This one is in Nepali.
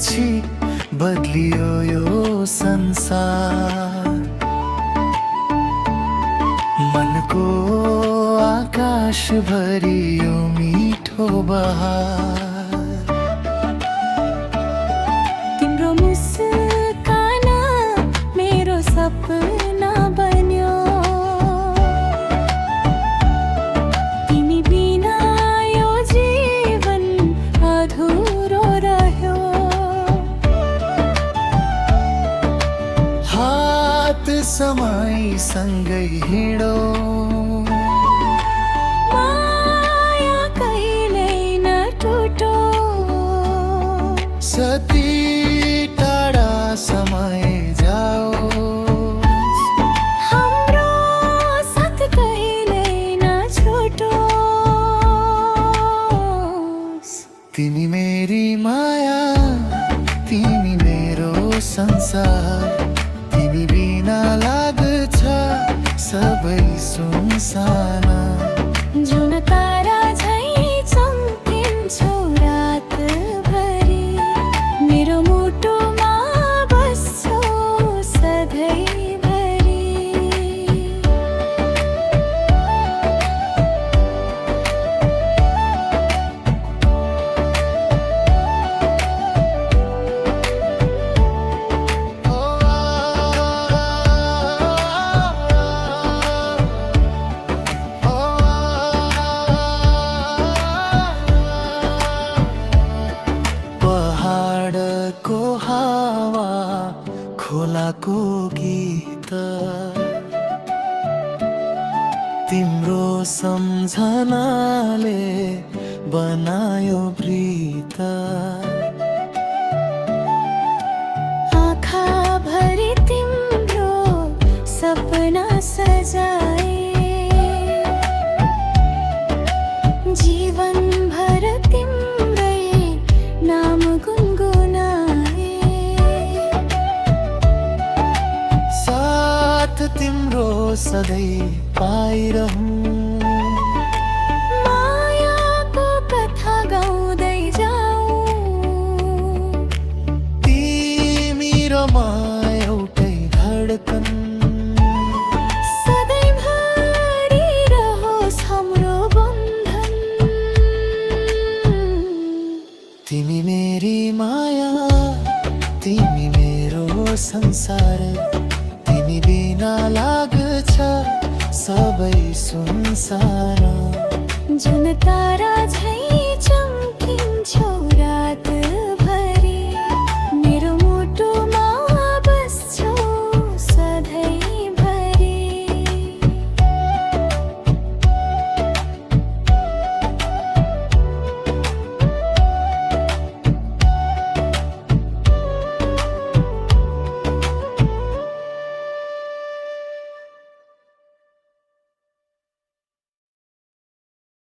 पछि बदलियो यो संसार। मनको आकाश भरियो मिठो बहार। तिम्रो मुस्कान मेरो सपना बन्यो। तिमी बिना यो जीवन अधुरो रह्यो। हात समाई सँगै हिँडो, माया कहिल्यै नटुटो। सती टाढा समय जाओ, हाम्रो साथ कहिल्यै नछुटोस्। तिमी मेरी माया, तिमी मेरो संसार। तिमी बिना लाग्छ सबै सुनसाना। जुन तारा झैँ चम्किन्छौ रातभरि, मेरो मुटुमा बस्छौ सधैँभरि। पहाडको हावा, खोलाको गीत, तिम्रो सम्झनाले बनायो प्रीत। आँखाभरि तिम्रो सपना सजाए, जीवनभर तिम्रै नाम गुनगुनाए। साथ तिम्रो सधैँ पाइरहूँ, मायाको कथा गाउँदै जाऊ। तिमी र म एउटै धडकन, सधैँभरि रहोस् हाम्रो बन्धन। तिमी मेरी माया, तिमी मेरो संसार। तिमी बिना लाग्छ सबै सुनसान। जुन तारा